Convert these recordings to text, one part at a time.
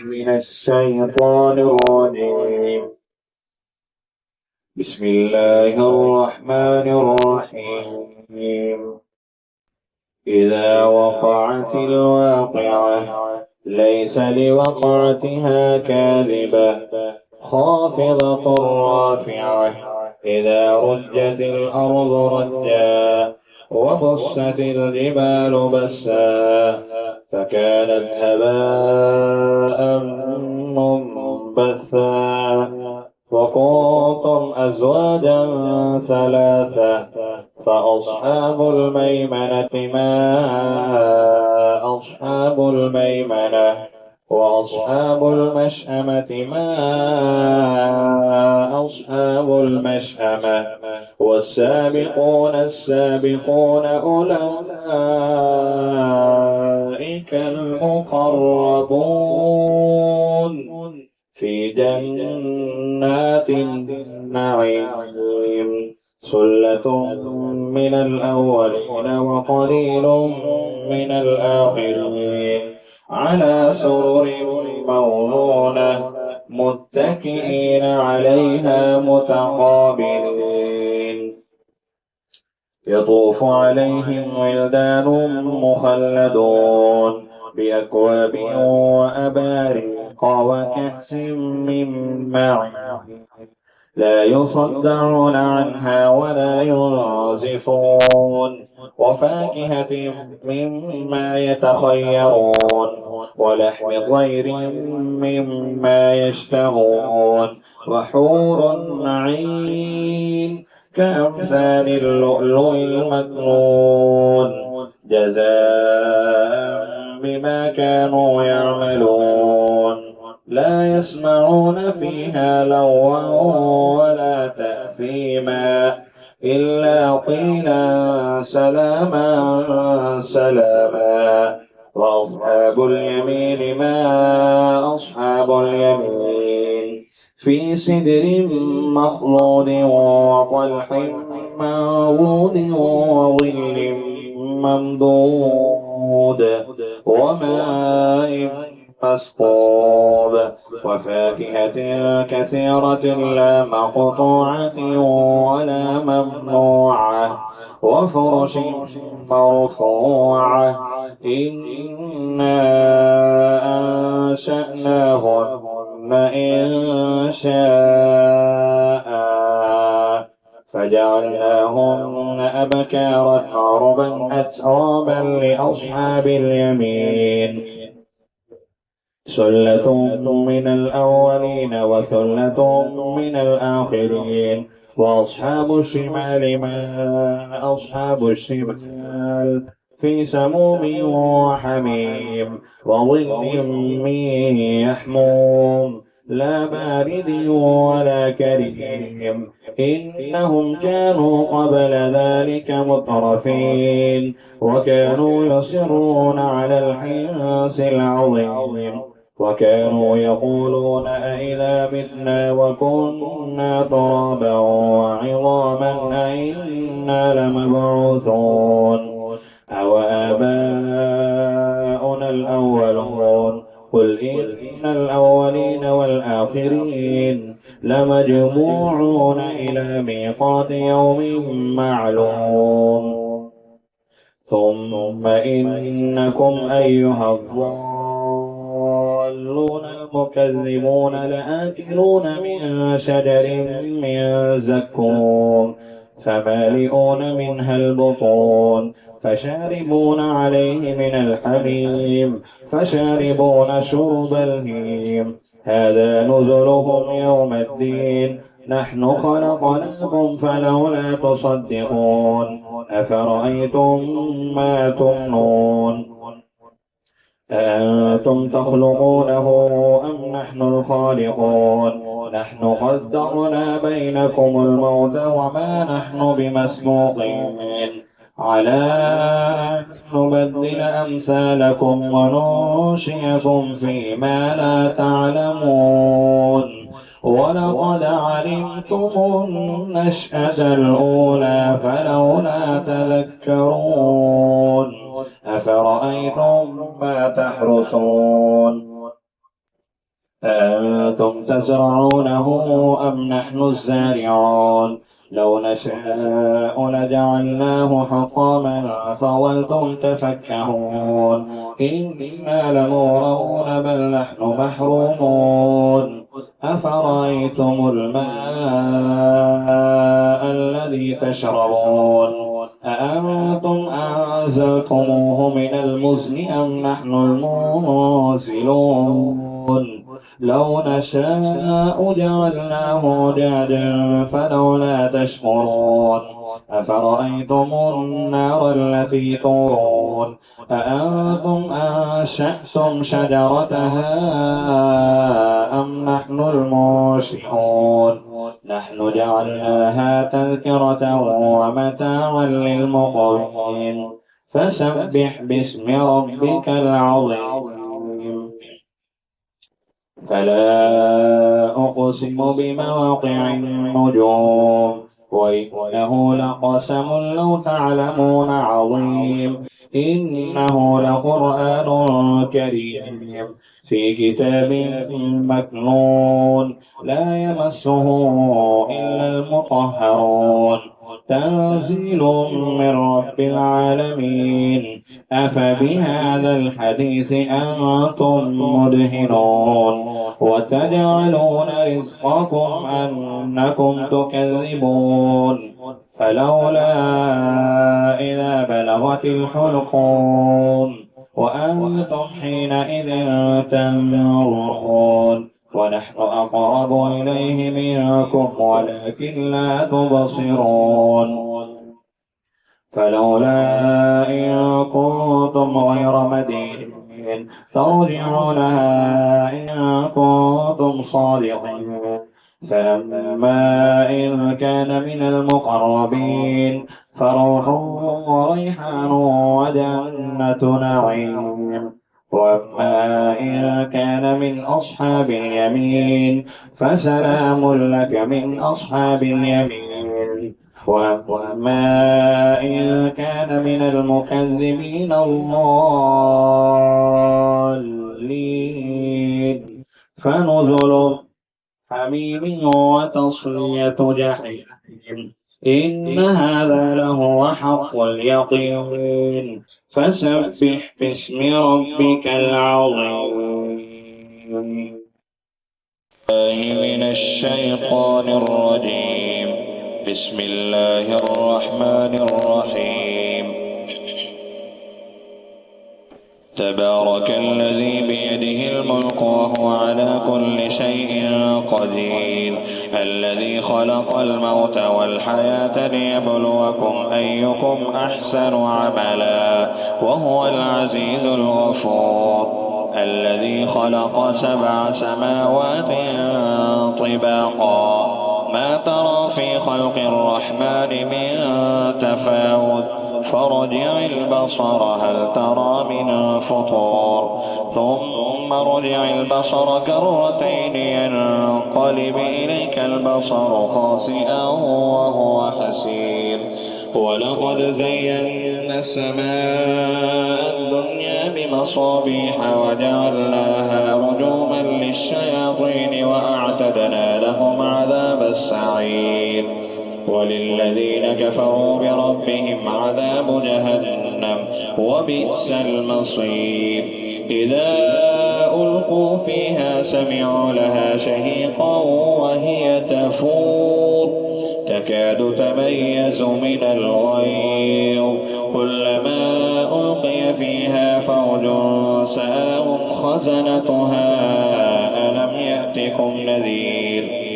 من الشيطان الرجيم. بسم الله الرحمن الرحيم. إذا وقعت الواقعة ليس لوقعتها كاذبة خافضة رافعة إذا رجت الأرض رجا وبست الجبال بسا فكانت هباء منبثا وكنتم أزواجا ثلاثة فأصحاب الميمنة ما أصحاب الميمنة وأصحاب المشأمة ما أصحاب المشأمة والسابقون السابقون أولئك المقربون في جنات النعيم ثلة من الأولين وقليل من الآخرين على سرر موضونة متكئين عليها متقابلين يطوف عليهم ولدان مخلدون بأكواب وأباريق وكأس من معين لا يصدعون عنها ولا ينزفون وفاكهة مما يتخيرون ولحم طير مما يشتهون وحور عين كأمثال اللؤلؤ المكنون جزاء بما كانوا يعملون لا يسمعون فيها لغوا ولا تأثيما إلا قيلا سلاما سلاما وأصحاب اليمين ما أصحاب اليمين في سدر مخضود وطلح منضود وظل ممدود وماء مسكوب وفاكهة كثيرة لا مقطوعة ولا ممنوعة وفرش مرفوعة إنا أنشأناهن إنشاء فجعلناهن أبكارا عربا أترابا لأصحاب اليمين ثلة من الأولين وثلة من الآخرين وأصحاب الشمال ما أصحاب الشمال في سموم وحميم وظل من يحموم لا بارد ولا كريم إنهم كانوا قبل ذلك مترفين وكانوا يصرون على الحنث العظيم وكانوا يقولون أئذا متنا وكنا ترابا وعظاما أئنا لمبعوثون أو آباؤنا الأولون قل إن الأولين والآخرين لمجموعون إلى ميقات يوم معلوم ثم إنكم أيها الضالون المكذبون لآكلون من شجر من زقوم فمالئون منها البطون فشاربون عليه من الحميم فشاربون شرب الهيم هذا نزلهم يوم الدين نحن خلقناكم فلولا تصدقون أفرأيتم ما تمنون أأنتم تخلقونه أم نحن الخالقون نحن قدرنا بينكم الموت وما نحن بمسبوقين على أن نبدل أمثالكم وننشئكم فيما لا تعلمون ولقد علمتم النشأة الأولى فلولا تذكرون أفرأيتم ما تحرثون أأنتم تزرعونه أم نحن الزارعون لو نشاء لجعلناه حطاما فظلتم تفكهون إنا لمغرمون بل نحن محرومون أفرأيتم الماء الذي تشربون أأنتم أنزلتموه من المزن أم نحن المنزلون لو نشاء جعلناه جادا فلولا تشكرون أفرأيتم النار التي تورون أأنتم أنشأتم شجرتها أم نحن المنشئون نحن جعلناها تذكرة ومتاعا للمقوين فسبح باسم ربك العظيم فلا أقسم بمواقع النجوم وإنه لقسم لو تعلمون عظيم إنه لقرآن كريم في كتاب مكنون لا يمسه إلا المطهرون تنزيل من رب العالمين أفبهذا الحديث أنتم مدهنون وتجعلون رزقكم أنكم تكذبون فلولا إذا بلغت الحلقوم وأنتم حينئذ تنظرون ونحن أقرب إليه منكم ولكن لا تبصرون فلولا إن كنتم غير مدينين ترجعونها إن كنتم صادقين فأما إن كان من المقربين فروح وريحان وجنة نعيم وأما إن كان من أصحاب اليمين فسلام لك من أصحاب اليمين وأما إن كان من المكذبين الضالين فنزل حميم وتصلية جحيم إن هذا لهو حق اليقين فسبح باسم ربك العظيم من الشيطان الرجيم بسم الله الرحمن الرحيم تبارك الذي بيده الملك وهو على كل شيء قدير الذي خلق الموت والحياة ليبلوكم أيكم أحسن عملا وهو العزيز الغفور الذي خلق 7 سماوات طباقا ما ترى في خلق الرحمن من تفاوت فرجع البصر هل ترى من فطور ثم رجع البصر كرتين ينقلب إليك البصر خاسئا وهو حسير ولقد زينا السماء الدنيا بمصابيح وجعلناها رجوما للشياطين وأعتدنا لهم عذاب السعير وللذين كفروا بربهم عذاب جهنم وبئس المصير إذا ألقوا فيها سمعوا لها شهيقا وهي تفور تكاد تميز من الغيظ كلما ألقي فيها فوج سألهم خزنتها ألم يأتكم نذير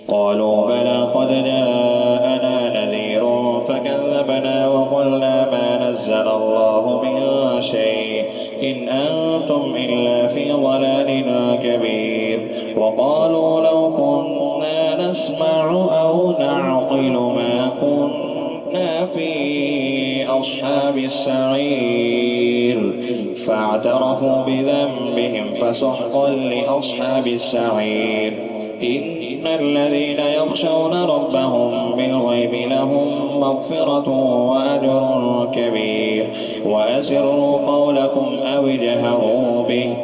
قالوا بلى قد جاءنا نذير فكذبنا وقلنا ما نزل الله من شيء إن أنتم إلا في ضلال كبير وقالوا لو كنا نسمع أو نعقل ما كنا في أصحاب السعير فاعترفوا بذنبهم فسحقا لأصحاب السعير إن الذين يخشون ربهم بالغيب لهم مغفرة وأجر كبير وأسروا قولكم أو اجهروا به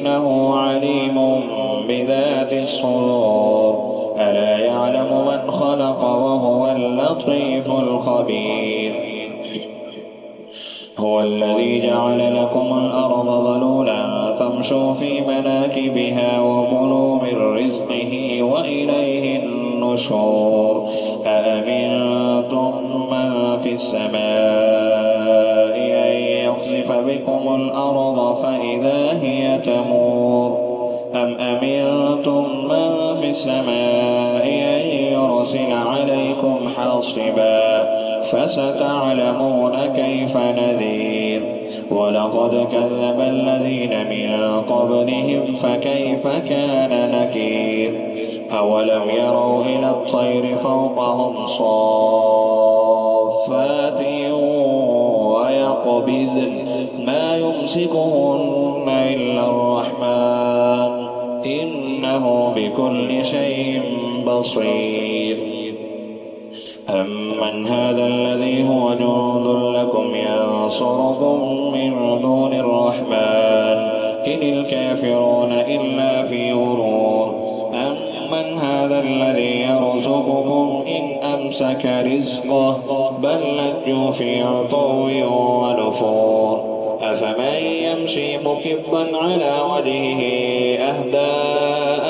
إنه عليم بذات الصدور ألا يعلم من خلق وهو اللطيف الخبير هو الذي جعل لكم الأرض ذلولا فامشوا في مناكبها وكلوا من رزقه وإليه النشور أأمنتم من في السماء أن يخسف بكم الأرض فإذا هي تمور أم أمنتم من في السماء أن يرسل عليكم حاصبا فستعلمون كيف نذير ولقد كذب الذين من قبلهم فكيف كان نكير أولم يروا إلى الطير فوقهم صافات ويقبضن ما يمسكهن إلا الرحمن إنه بكل شيء بصير أمن هذا الذي هو جند لكم ينصركم من دون الرحمن إن الكافرون إلا في غرور أمن هذا الذي يرزقكم إن أمسك رزقه بل لجوا في عتو ونفور أفمن يمشي مكبا على وجهه أهدى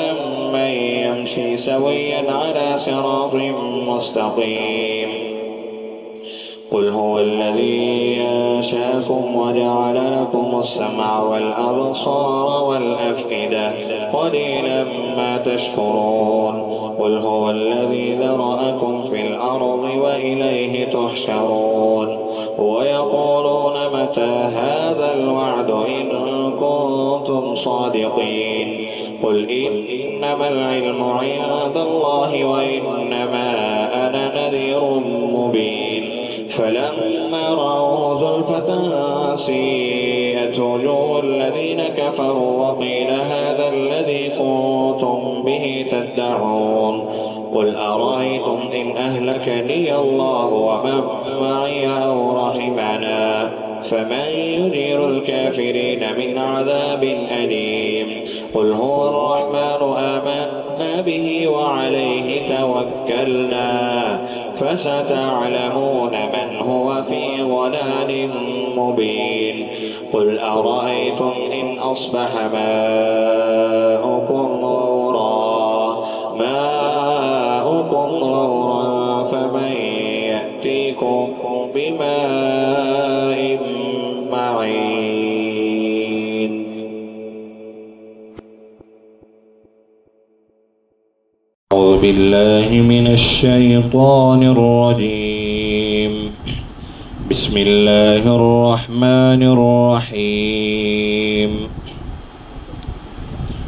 أمن يمشي سويا على صراط مستقيم قل هو الذي أنشأكم وجعل لكم السمع والأبصار والأفئدة قليلا ما تشكرون قل هو الذي ذرأكم في الأرض وإليه تحشرون ويقولون متى هذا الوعد إن كنتم صادقين قل إنما العلم عند الله وإنما أنا نذير مبين فلما رأوا زلفة سيئت وجوه الذين كفروا وقيل هذا الذي كنتم به تدعون قل أرأيتم إن أهلكني الله ومن معي أو رحمنا فمن يجير الكافرين من عذاب أليم قل هو الرحمن آمنا به وعليه توكلنا فستعلمون من هو في ضلال مبين قل أرأيتم إن أصبح ماؤكم غورا فمن يأتيكم بماء معين أعوذ بالله من الشيطان الرجيم بسم الله الرحمن الرحيم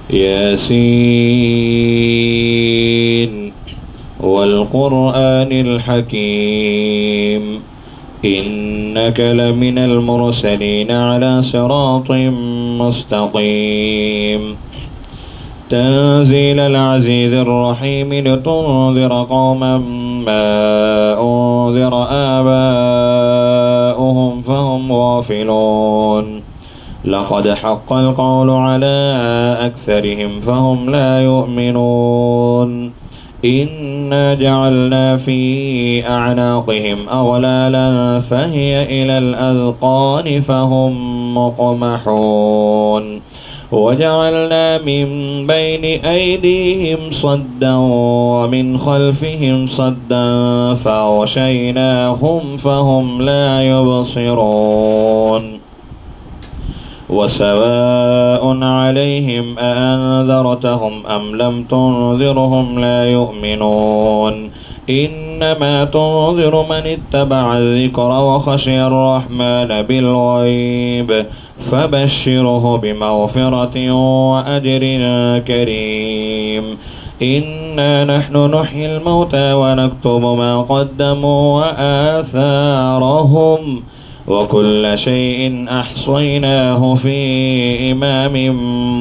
ياسين والقرآن الحكيم إنك لمن المرسلين على صراط مستقيم تنزيل العزيز الرحيم لتنذر قوما ما أنذر آباؤهم فهم غافلون لقد حق القول على أكثرهم فهم لا يؤمنون إنا جعلنا في أعناقهم أغلالا فهي إلى الأذقان فهم مقمحون وجعلنا من بين أيديهم صدا ومن خلفهم صدا فأغشيناهم فهم لا يبصرون وسواء عليهم أأنذرتهم أم لم تنذرهم لا يؤمنون إنما تنذر من اتبع الذكر وخشي الرحمن بالغيب فبشره بمغفرة وأجر كريم إنا نحن نحيي الموتى ونكتب ما قدموا وآثارهم وكل شيء أحصيناه في إمام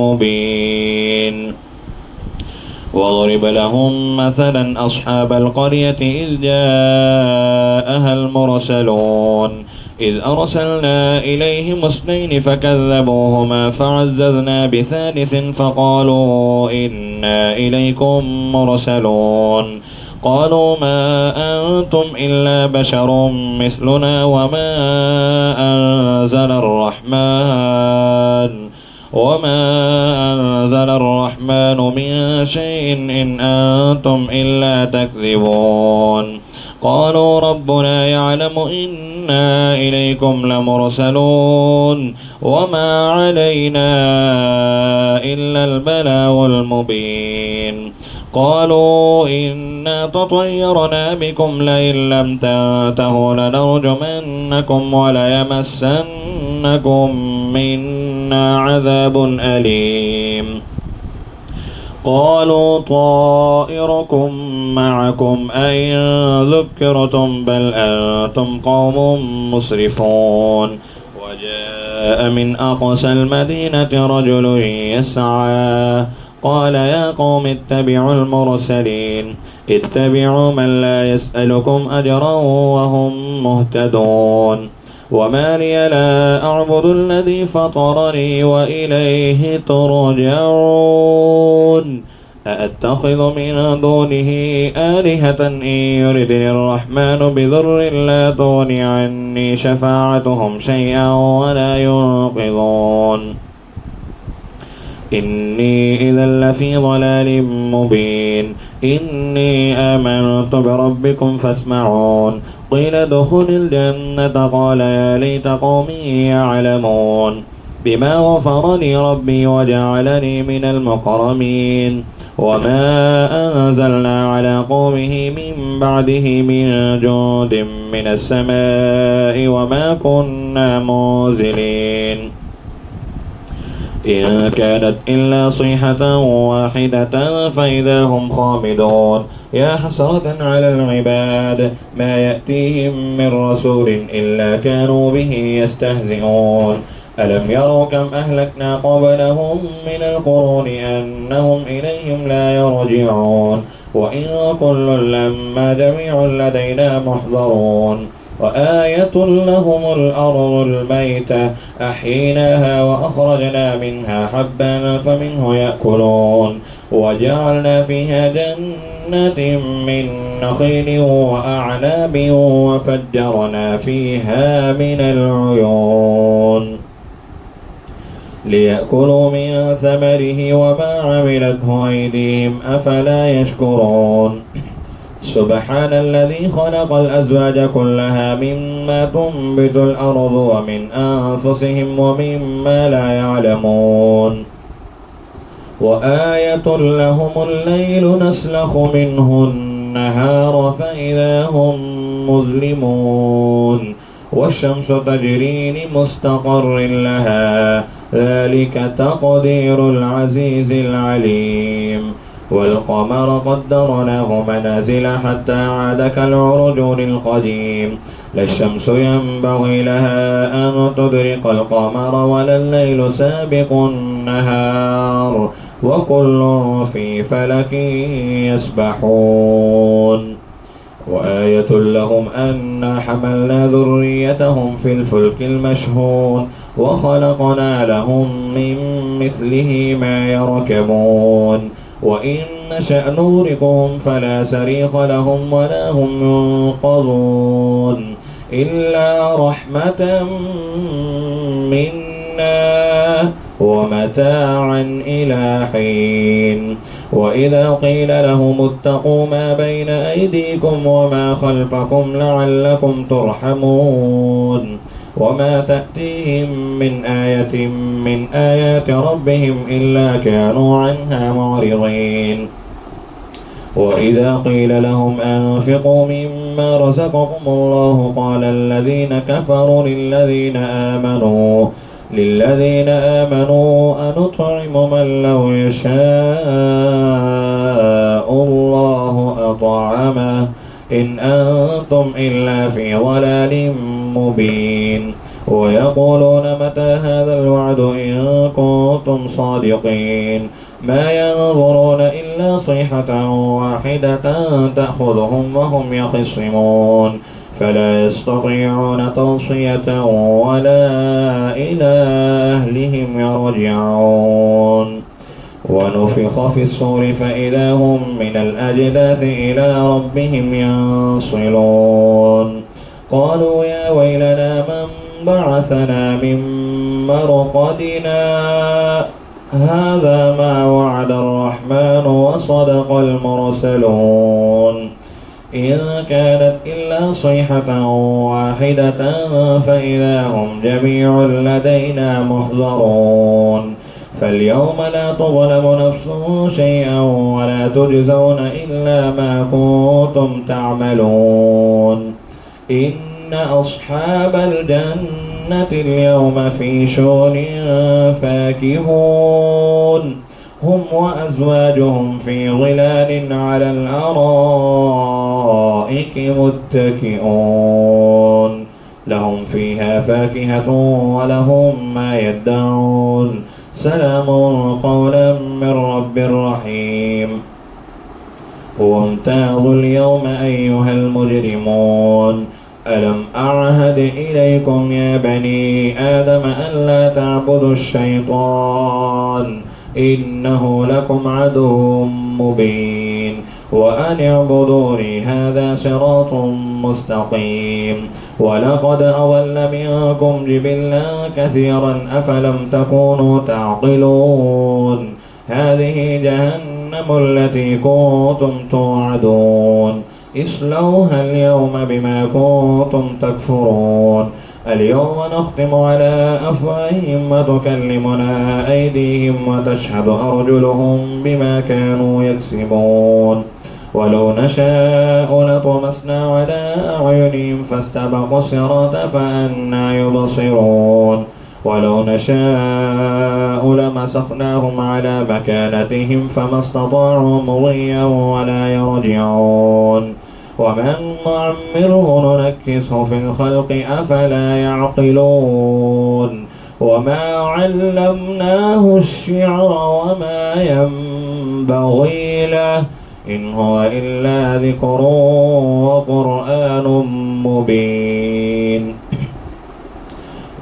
مبين واضرب لهم مثلا أصحاب القرية إذ جاءها المرسلون إذ أرسلنا إليهم اثنين فكذبوهما فعززنا بثالث فقالوا إنا إليكم مرسلون قالوا ما أنتم إلا بشر مثلنا وما أنزل الرحمن من شيء إن أنتم إلا تكذبون قالوا ربنا يعلم إنا إليكم لمرسلون وما علينا إلا البلاغ المبين قالوا إنا تطيرنا بكم لئن لم تنتهوا لنرجمنكم وليمسنكم منا عذاب أليم قالوا طائركم معكم أئن ذكرتم بل أنتم قوم مسرفون وجاء من أقصى المدينة رجل يسعى قال يا قوم اتبعوا المرسلين اتبعوا من لا يسألكم أجرا وهم مهتدون وما لي لا أعبد الذي فطرني وإليه ترجعون أأتخذ من دونه آلهة إن يردني الرحمن بضر لا تغن عني شفاعتهم شيئا ولا ينقذون إني إذا لفي ضلال مبين إني آمنت بربكم فاسمعون قيل ادخل الجنة قال يا ليت قومي يعلمون بما غفر لي ربي وجعلني من المكرمين وما أنزلنا على قومه من بعده من جند من السماء وما كنا منزلين إن كانت إلا صيحة واحدة فإذا هم خامدون يا حسرة على العباد ما يأتيهم من رسول إلا كانوا به يستهزئون ألم يروا كم أهلكنا قبلهم من القرون أنهم إليهم لا يرجعون وإن كل لما جميع لدينا محضرون وآية لهم الأرض الميتة أحييناها وأخرجنا منها حبا فمنه يأكلون وجعلنا فيها جنات من نخيل وأعناب وفجرنا فيها من العيون ليأكلوا من ثمره وما عملته أيديهم أفلا يشكرون سبحان الذي خلق الأزواج كلها مما تنبت الأرض ومن أنفسهم ومما لا يعلمون وآية لهم الليل نسلخ منه النهار فإذا هم مظلمون والشمس تجري لمستقر لها ذلك تقدير العزيز العليم والقمر قدرناه منازل حتى عاد كالعرجون القديم لا الشمس ينبغي لها أن تدرك القمر ولا الليل سابق النهار وكل في فلك يسبحون وآية لهم أنا حملنا ذريتهم في الفلك المشحون وخلقنا لهم من مثله ما يركبون وإن نشأ نغرقهم فلا صريخ لهم ولا هم ينقذون إلا رحمة منا ومتاعا إلى حين وإذا قيل لهم اتقوا ما بين أيديكم وما خلفكم لعلكم ترحمون وما تأتيهم من آية من آيات ربهم إلا كانوا عنها معرضين وإذا قيل لهم أنفقوا مما رزقكم الله قال الذين كفروا للذين آمنوا أنطعم من لو يشاء الله أطعمه إن أنتم إلا في ضلال مبين ويقولون متى هذا الوعد إن كنتم صادقين ما ينظرون إلا صيحة واحدة تأخذهم وهم يخصمون فلا يستطيعون توصية ولا إلى أهلهم يرجعون. ونفخ في الصور فإذا هم من الأجداث إلى ربهم ينصلون. قالوا يا ويلنا من بعثنا من مرقدنا هذا ما وعد الرحمن وصدق المرسلون. إن كانت إلا صيحة واحدة فإذا هم جميع لدينا محضرون. فاليوم لا تظلم نفس شيئا ولا تجزون إلا ما كنتم تعملون. إن أصحاب الجنة اليوم في شغل فاكهون هم وأزواجهم في ظلال على الأرائك متكئون لهم فيها فاكهة ولهم ما يدعون سلام قولا من رب رحيم. وامتازوا اليوم أيها المجرمون ألم أعهد إليكم يا بني آدم ألا تعبدوا الشيطان إنه لكم عدو مبين وأن اعبدوني هذا صراط مستقيم. ولقد أضل منكم جبلا كثيرا أفلم تكونوا تعقلون. هذه جهنم التي كنتم توعدون اصلوها اليوم بما كنتم تكفرون. اليوم نختم على أفواههم وتكلمنا أيديهم وتشهد أرجلهم بما كانوا يكسبون. ولو نشاء لطمسنا على أعينهم فاستبقوا الصراط فأنى يبصرون. ولو نشاء لمسخناهم على مكانتهم فما استطاعوا مضيا ولا يرجعون. ومن نعمره ننكسه في الخلق أفلا يعقلون. وما علمناه الشعر وما ينبغي له إن هو إلا ذكر وقرآن مبين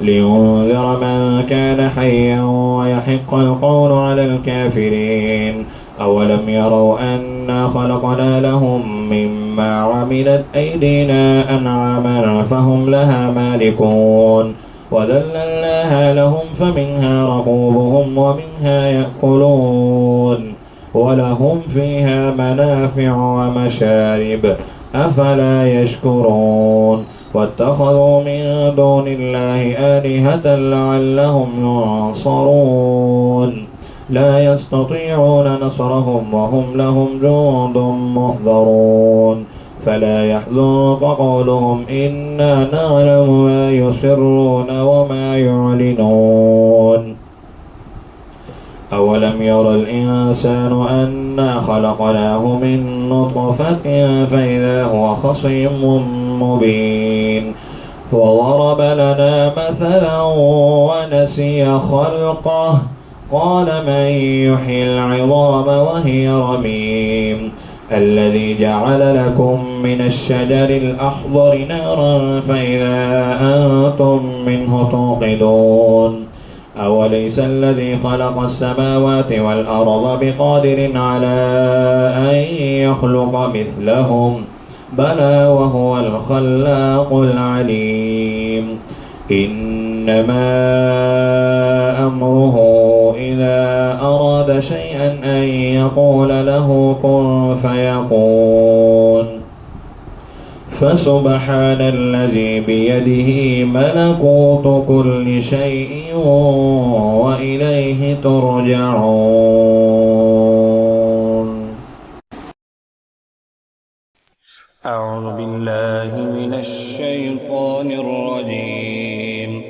لينذر من كان حيا ويحق القول على الكافرين. أولم يروا أنا خلقنا لهم مما عملت أيدينا أنعاما فهم لها مالكون وذللناها لهم فمنها ركوبهم ومنها يأكلون ولهم فيها منافع ومشارب أفلا يشكرون. واتخذوا من دون الله آلهة لعلهم ينصرون. لا يستطيعون نصرهم وهم لهم جند محضرون. فلا يحزنك قولهم إنا نعلم ما يسرون وما يعلنون. أولم ير الإنسان أنا خلقناه من نطفة فإذا هو خصيم مبين. وضرب لنا مثلا ونسي خلقه قال من يحيي العظام وهي رميم. الذي جعل لكم من الشجر الأخضر نارا فإذا أنتم منه توقدون. أوليس الذي خلق السماوات والأرض بقادر على أن يخلق مثلهم بلى وهو الخلاق العليم. إنما أمره إذا أراد شيئا أن يقول له كن فيكون. فسبحان الذي بيده ملكوت كل شيء وإليه ترجعون. أعوذ بالله من الشيطان الرجيم.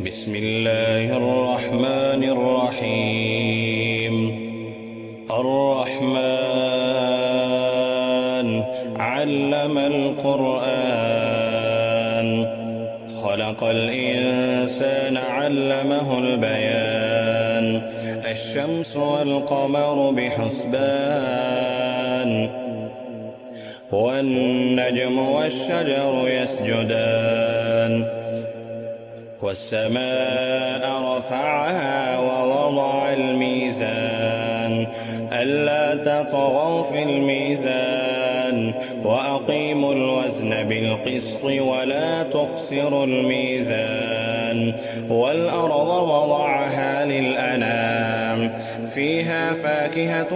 بسم الله الرحمن الرحيم. الرحمن علم القرآن خلق الإنسان علمه البيان. الشمس والقمر بحسبان والنجم والشجر يسجدان والسماء رفعها ووضع الميزان ألا تطغوا في الميزان وأقيموا الوزن بالقسط ولا تخسروا الميزان والأرض وضعها للأنام فيها فاكهة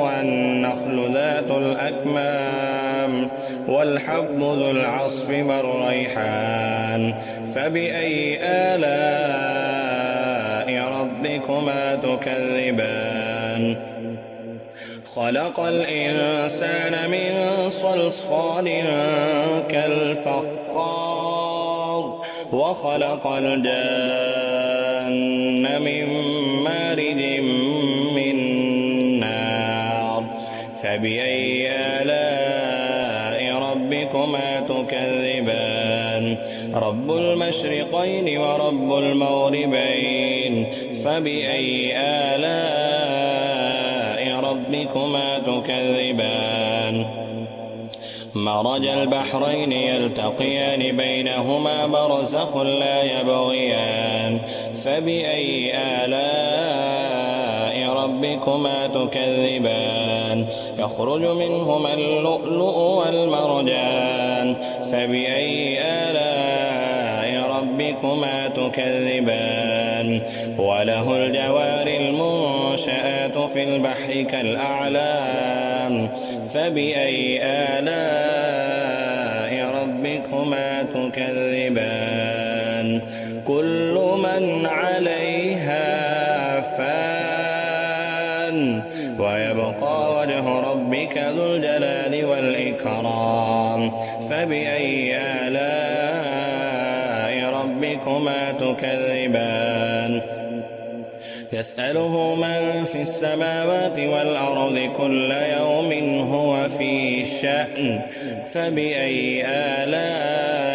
والنخل ذات الأكمام والحب ذو العصف والريحان فبأي آلاء ربكما تكذبان خلق الإنسان من صلصال كالفخار وخلق الجان من مارج من نار فبأي آلاء ربكما تكذبان رب المشرقين ورب المغربين فبأي آلاء ربكما تكذبان مرج البحرين يلتقيان بينهما برزخ لا يبغيان فبأي آلاء ربكما تكذبان يخرج منهما اللؤلؤ والمرجان فبأي آلاء ربكما تكذبان وله الجوار المنشآت في البحر كالأعلام فبأي آلاء ربكما تكذبان كل من عليها فان ويبقى وجه ربك ذو الجلال والإكرام فبأي آلاء ربكما تكذبان يسأله من في السماوات والأرض كل يوم هو في شأن فبأي آلاء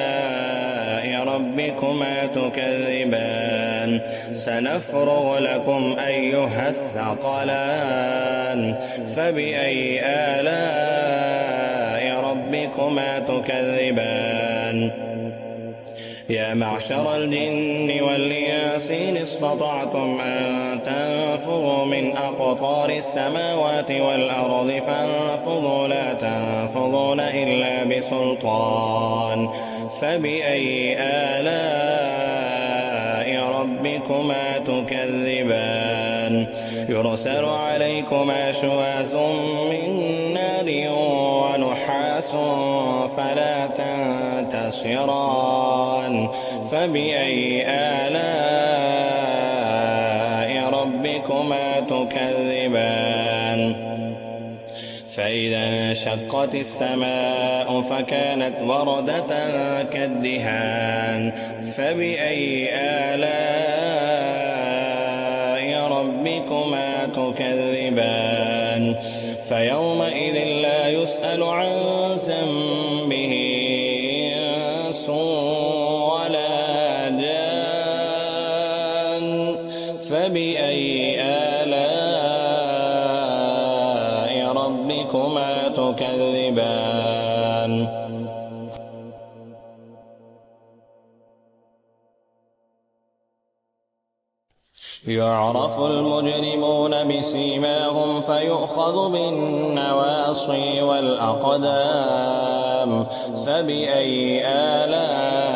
ربكما تكذبان سنفرغ لكم أيها الثقلان فبأي آلاء ربكما تكذبان يا معشر الجن والإنس إن استطعتم أن تنفذوا من أقطار السماوات والأرض فانفذوا لا تنفذون إلا بسلطان فبأي آلاء ربكما تكذبان يرسل عليكما شواظ من نار ونحاس فلا تنتصران فبأي آلاء ربكما تكذبان فإذا انشقت السماء فكانت وردة كالدهان فبأي آلاء ربكما تكذبان فيومئذ لا يسأل عن ذنبه إنس ولا جان فبأي آلاء ربكما تكذبان يعرف المجرمون بسيماهم فيؤخذ بالنواصي والأقدام فبأي آلاء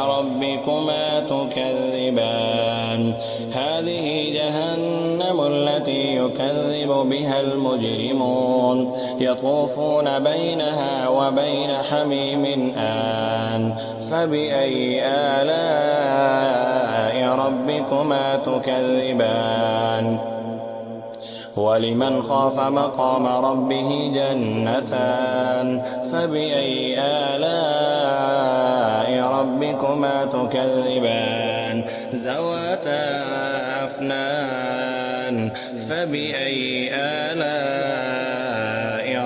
ربكما تكذبان هذه جهنم التي يكذب بها المجرمون يطوفون بينها وبين حميم آن فبأي آلاء ربكما تكذبان ولمن خاف مقام ربه جنتان فبأي آلاء ربكما تكذبان ذواتا أفنان فبأي آلاء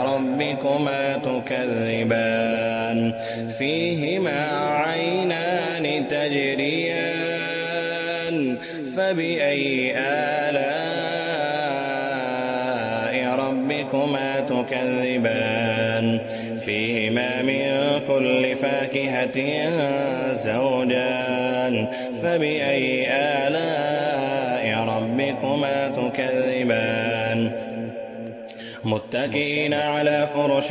ربكما تكذبان فيهما عينان تجريان فبأي آلاء ربكما تكذبان فيهما من كل فاكهة زوجان فبأي آلاء ربكما تكذبان متكئين على فرش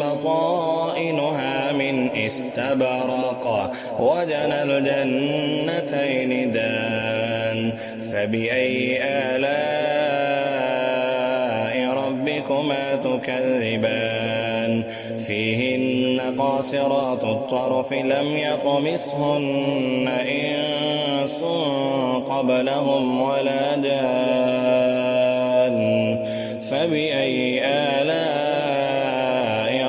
بطائنها من استبرق وجنى الجنتين دان فبأي آلاء ربكما تكذبان فيهن قاصرات الطرف لم يطمثهن إنس قبلهم ولا جان فبأي آلاء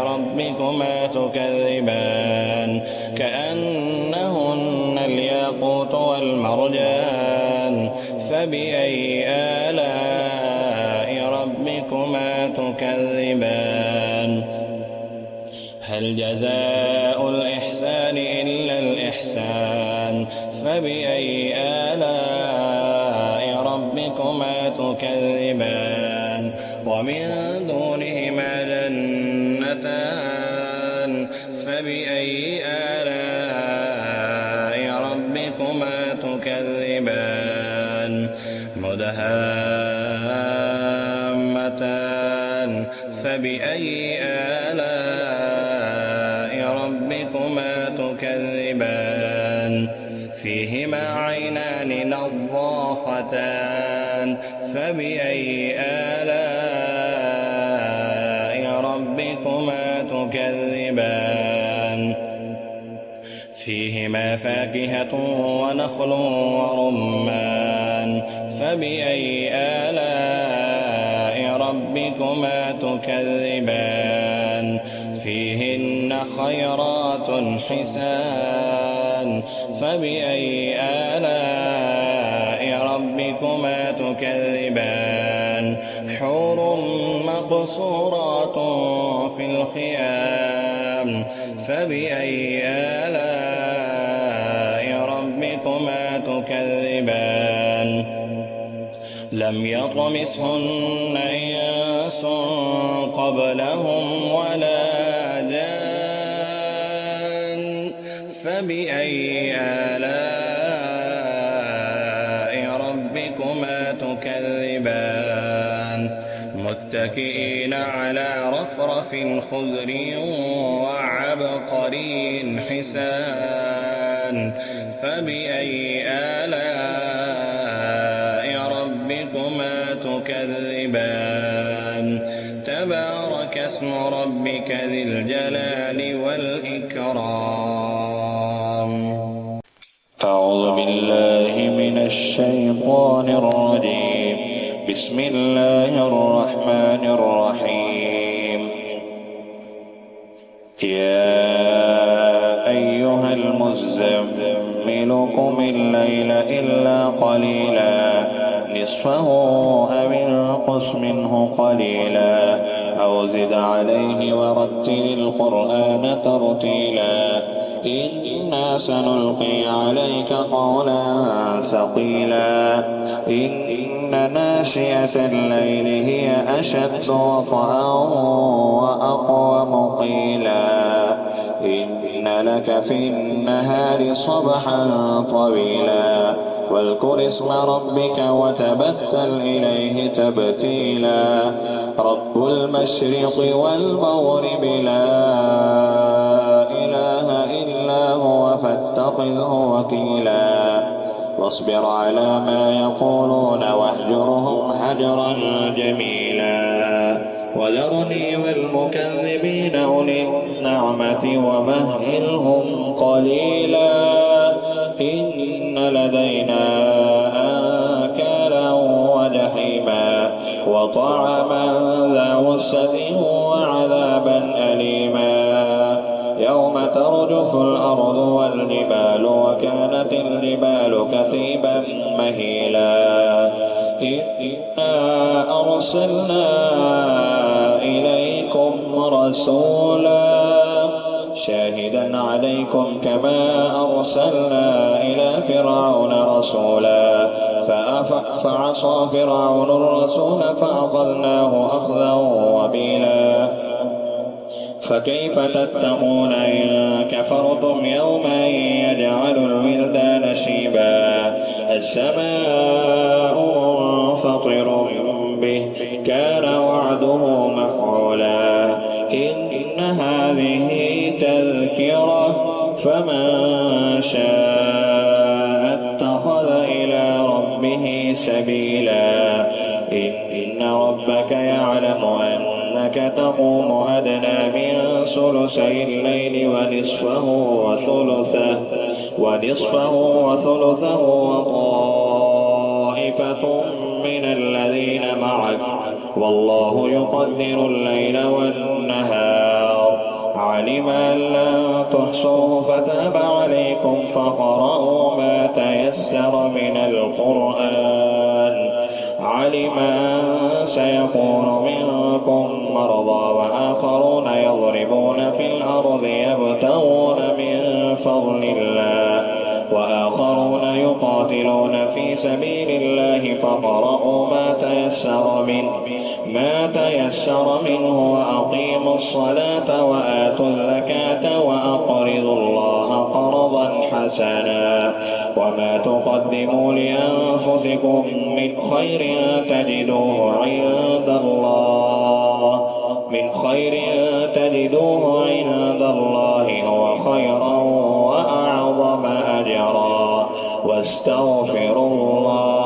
ربكما تكذبان كأنهن الياقوت والمرجان فبأي آلاء ربكما تكذبان هل جزاء الإحسان إلا الإحسان فبأي آلاء ربكما تكذبان ومن دونهما جنتان فبأي آلاء ربكما تكذبان مدهامتان فبأي آلاء ربكما تكذبان فيهما عينان نضاختان فبأي آلاء ربكما تكذبان فيهما فاكهة ونخل ورمان فبأي آلاء ربكما تكذبان فيهن خيرات حسان فبأي آلاء ربكما تكذبان حور مقصورات في الخيام فبأي آلاء ربكما تكذبان لم يطمثهن إنس قبلهم ولا جان فبأي آلاء ربكما تكذبان متكئين على رفرف خضر وعبقري حسان فبأي آلاء ربكما تكذبان تبارك اسم ربك ذي الجلال والإكرام أعوذ بالله من الشيطان الرجيم بسم الله الرحمن الرحيم يا أيها المزمل قم الليل إلا قليلا نصفه أو انقص منه قليلا أو زد عليه ورتل القرآن ترتيلا إنا سنلقي عليك قولا ثقيلا إن ناشئة الليل هي أشد وطئا وأقوم قيلا إن لك في النهار صبحا طويلا واذكر اسم ربك وتبتل إليه تبتيلا رب المشرق والمغرب لا إله إلا هو فاتخذه وكيلا واصبر على ما يقولون واهجرهم هجرا جميلا وذرني والمكذبين أولي النعمة ومهلهم قليلا إن لدينا آكالا وجحيما وطعما ذا غصة وعذابا أليما يوم ترجف الأرض والجبال وكانت الجبال كثيبا مهيلا إنا أرسلنا إليكم رسولا شاهدا عليكم كما أرسلنا إلى فرعون رسولا فعصى فرعون الرسول فأخذناه أخذا وبيلا فكيف تتقون إن كفرتم يوما يجعل الولدان شيبا السماء منفطر به كان وعده مفعولا إن هذه تذكرة فمن شاء اتخذ إلى ربه سبيلا إن ربك يعلم أنك تقوم أدنى من ثلثي الليل ونصفه وثلثه وطائفة من الذين معك والله يقدر الليل والنهار علم أن لن تحصوه فتاب عليكم فقرأوا ما تيسر من القرآن علم أن سيكون منكم مرضى وآخرون يضربون في الأرض يبتغون من فضل الله وآخرون يقاتلون في سبيل الله فقرأوا ما تيسر منه وأقيموا الصلاة وآتوا الزكاة وأقرضوا الله قرضا حسنا وما تقدموا لأنفسكم من خير تجدوه عند الله هو خيرا وأعظم أجرا واستغفروا الله